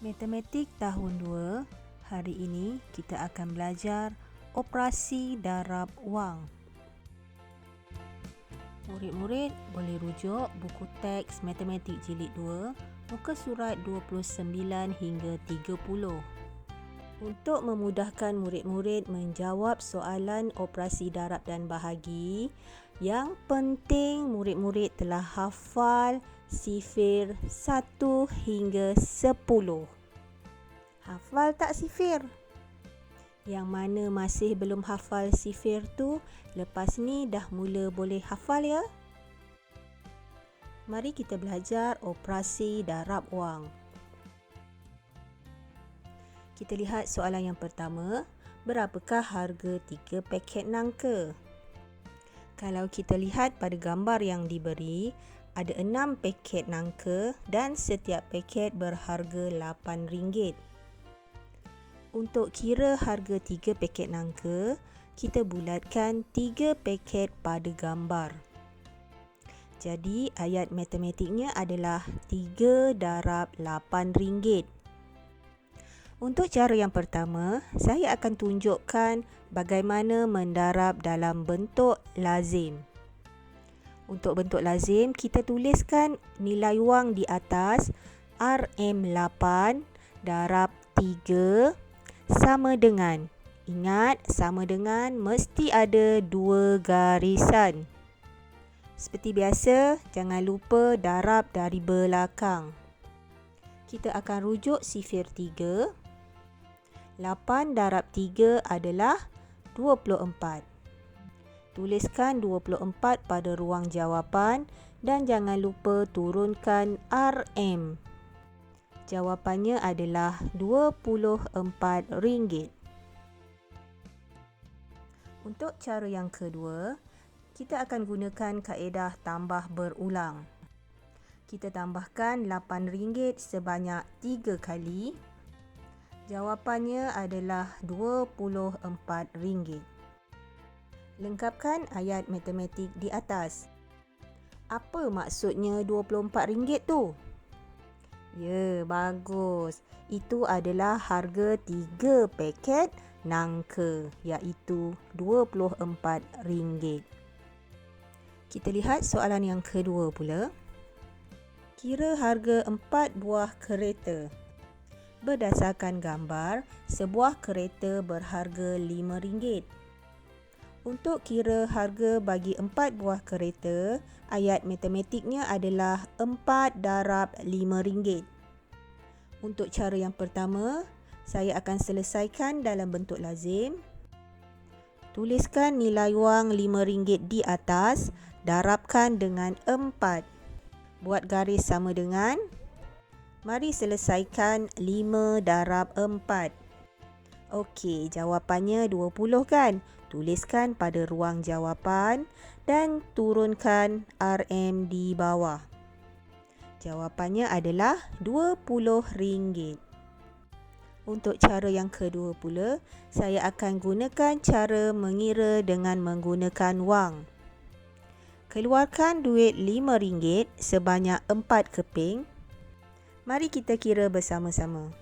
Matematik tahun 2, hari ini kita akan belajar operasi darab wang. Murid-murid boleh rujuk buku teks Matematik Jilid 2, muka surat 29 hingga 30. Untuk memudahkan murid-murid menjawab soalan operasi darab dan bahagi, yang penting murid-murid telah hafal sifir 1 hingga 10. Hafal tak sifir? Yang mana masih belum hafal sifir tu, lepas ni dah mula boleh hafal ya? Mari kita belajar operasi darab wang. Kita lihat soalan yang pertama. Berapakah harga 3 paket nangka? Kalau kita lihat pada gambar yang diberi, ada 6 paket nangka dan setiap paket berharga RM8. Untuk kira harga 3 paket nangka, kita bulatkan 3 paket pada gambar. Jadi ayat matematiknya adalah 3 darab RM8. Untuk cara yang pertama, saya akan tunjukkan bagaimana mendarab dalam bentuk lazim. Untuk bentuk lazim, kita tuliskan nilai wang di atas RM8 darab 3 sama dengan. Ingat, sama dengan mesti ada 2 garisan. Seperti biasa, jangan lupa darab dari belakang. Kita akan rujuk sifir 3. 8 darab 3 adalah 24. Tuliskan 24 pada ruang jawapan dan jangan lupa turunkan RM. Jawapannya adalah RM24. Untuk cara yang kedua, kita akan gunakan kaedah tambah berulang. Kita tambahkan RM8 sebanyak 3 kali. Jawapannya adalah RM24. Lengkapkan ayat matematik di atas. Apa maksudnya RM24 tu? Ya, bagus. Itu adalah harga 3 paket nangka, iaitu RM24. Kita lihat soalan yang kedua pula. Kira harga 4 buah kereta. Berdasarkan gambar, sebuah kereta berharga RM5. Untuk kira harga bagi 4 buah kereta, ayat matematiknya adalah 4 darab RM5. Untuk cara yang pertama, saya akan selesaikan dalam bentuk lazim. Tuliskan nilai wang RM5 di atas, darabkan dengan 4. Buat garis sama dengan. Mari selesaikan 5 darab 4. Okey, jawapannya 20 kan? Tuliskan pada ruang jawapan dan turunkan RM di bawah. Jawapannya adalah RM20. Untuk cara yang kedua pula, saya akan gunakan cara mengira dengan menggunakan wang. Keluarkan duit RM5 sebanyak 4 keping. Mari kita kira bersama-sama.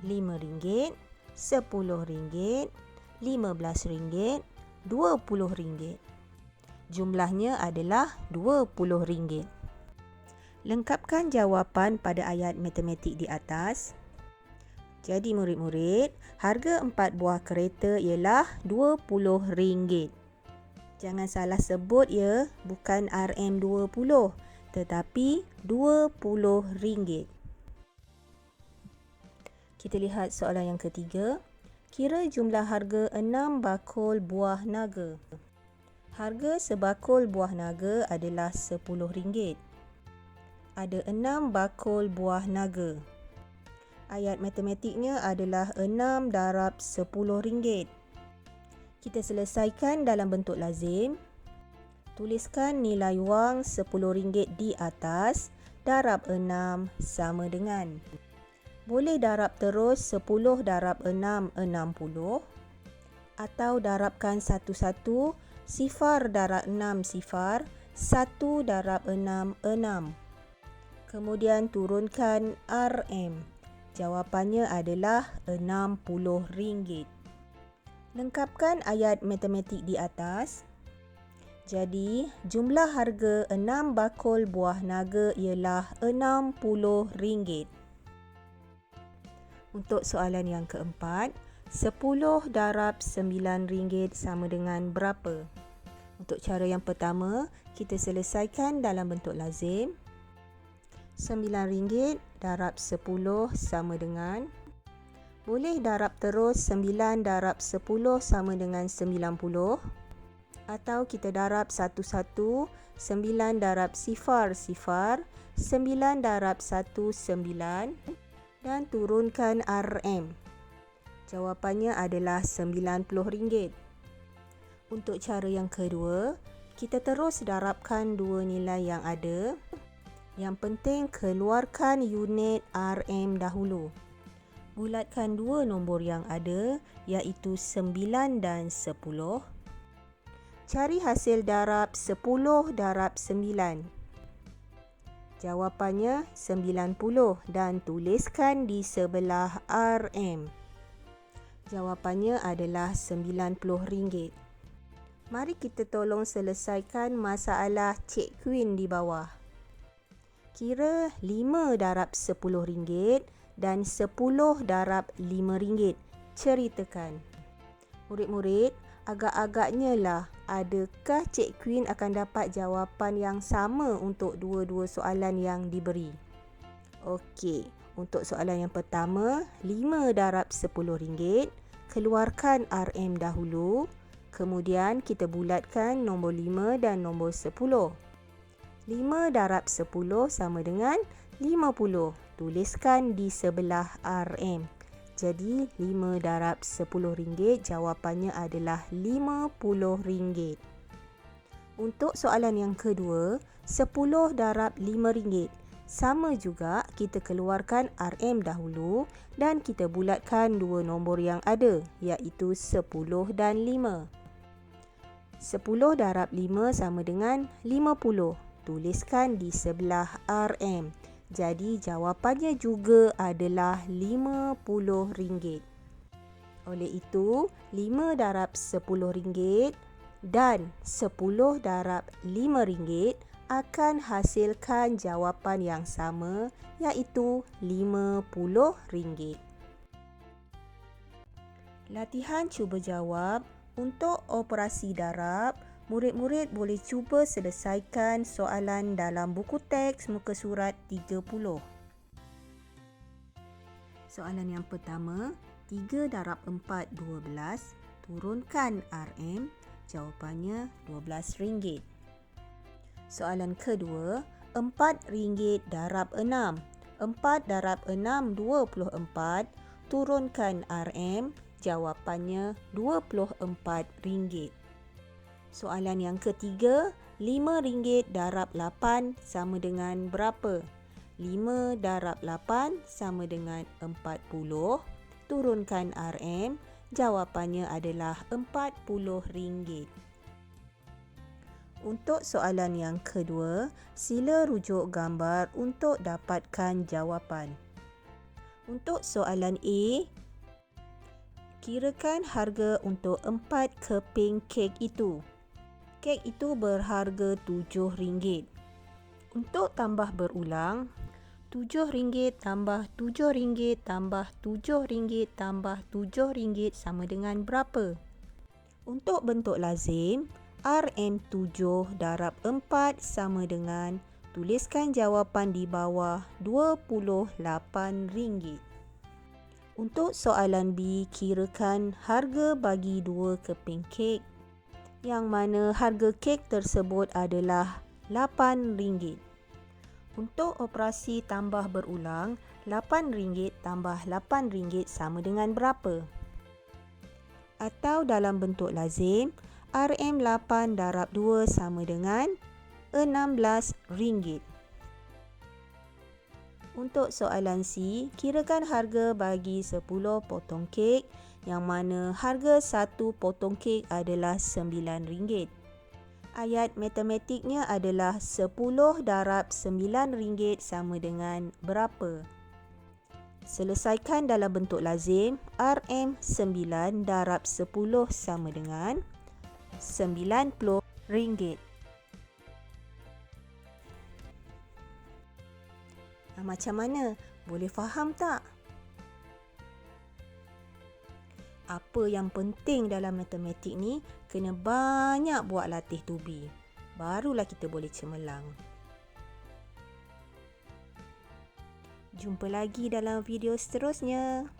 RM5, RM10, RM15, RM20. Jumlahnya adalah RM20. Lengkapkan jawapan pada ayat matematik di atas. Jadi murid-murid, harga 4 buah kereta ialah RM20. Jangan salah sebut ya, bukan RM20, tetapi RM20. Kita lihat soalan yang ketiga. Kira jumlah harga 6 bakul buah naga. Harga sebakul buah naga adalah RM10. Ada 6 bakul buah naga. Ayat matematiknya adalah 6 darab RM10. Kita selesaikan dalam bentuk lazim. Tuliskan nilai wang RM10 di atas, darab 6 sama dengan. Boleh darab terus 10 darab 6, 60. Atau darabkan satu-satu, sifar darab 6, sifar. 1 darab 6, 6. Kemudian turunkan RM. Jawapannya adalah RM60. Lengkapkan ayat matematik di atas. Jadi, jumlah harga 6 bakul buah naga ialah RM60. Untuk soalan yang keempat, 10 darab RM9 sama dengan berapa? Untuk cara yang pertama, kita selesaikan dalam bentuk lazim. RM9 darab 10 sama dengan, boleh darab terus 9 darab 10 sama dengan 90, atau kita darab satu-satu. 9 darab sifar, 9 darab 1, 9, dan turunkan RM. Jawapannya adalah RM90. Untuk cara yang kedua, kita terus darabkan dua nilai yang ada. Yang penting keluarkan unit RM dahulu. Bulatkan dua nombor yang ada, iaitu 9 dan 10. Cari hasil darab 10 darab 9. Jawapannya 90 dan tuliskan di sebelah RM. Jawapannya adalah RM90. Mari kita tolong selesaikan masalah Cik Queen di bawah. Kira 5 darab RM10 dan 10 darab RM5. Ceritakan. Murid-murid, agak-agaknya lah, adakah Cik Queen akan dapat jawapan yang sama untuk dua-dua soalan yang diberi? Okey, untuk soalan yang pertama, 5 darab RM10, keluarkan RM dahulu. Kemudian kita bulatkan nombor 5 dan nombor 10. 5 darab 10 sama dengan 50. Tuliskan di sebelah RM. Jadi 5 darab RM10, jawapannya adalah RM50. Untuk soalan yang kedua, 10 darab RM5. Sama juga, kita keluarkan RM dahulu dan kita bulatkan dua nombor yang ada, iaitu 10 dan 5. 10 darab 5 sama dengan 50. Tuliskan di sebelah RM. Jadi jawapannya juga adalah RM50. Oleh itu, 5 darab RM10 dan 10 darab RM5 akan hasilkan jawapan yang sama, iaitu RM50. Latihan cuba jawab. Untuk operasi darab, murid-murid boleh cuba selesaikan soalan dalam buku teks muka surat 30. Soalan yang pertama, 3 darab 4, 12. Turunkan RM. Jawapannya RM12. Soalan kedua, RM4 darab 6. 4 darab 6, 24. Turunkan RM. Jawapannya RM24. Soalan yang ketiga, RM5 darab 8 sama dengan berapa? 5 darab 8 sama dengan 40. Turunkan RM. Jawapannya adalah RM40. Untuk soalan yang kedua, sila rujuk gambar untuk dapatkan jawapan. Untuk soalan A, kirakan harga untuk 4 keping kek itu. Kek itu berharga RM7. Untuk tambah berulang, RM7 tambah RM7 tambah RM7 tambah RM7 sama dengan berapa? Untuk bentuk lazim, RM7 darab 4 sama dengan, tuliskan jawapan di bawah, RM28. Untuk soalan B, kirakan harga bagi 2 keping kek, yang mana harga kek tersebut adalah RM8. Untuk operasi tambah berulang, RM8 tambah RM8 sama dengan berapa? Atau dalam bentuk lazim, RM8 darab 2 sama dengan RM16. Untuk soalan C, kirakan harga bagi 10 potong kek, yang mana harga 1 potong kek adalah RM9. Ayat matematiknya adalah 10 darab RM9 sama dengan berapa? Selesaikan dalam bentuk lazim. RM9 darab 10 sama dengan RM90. Macam mana? Boleh faham tak? Apa yang penting dalam matematik ni, kena banyak buat latih tubi. Barulah kita boleh cemerlang. Jumpa lagi dalam video seterusnya.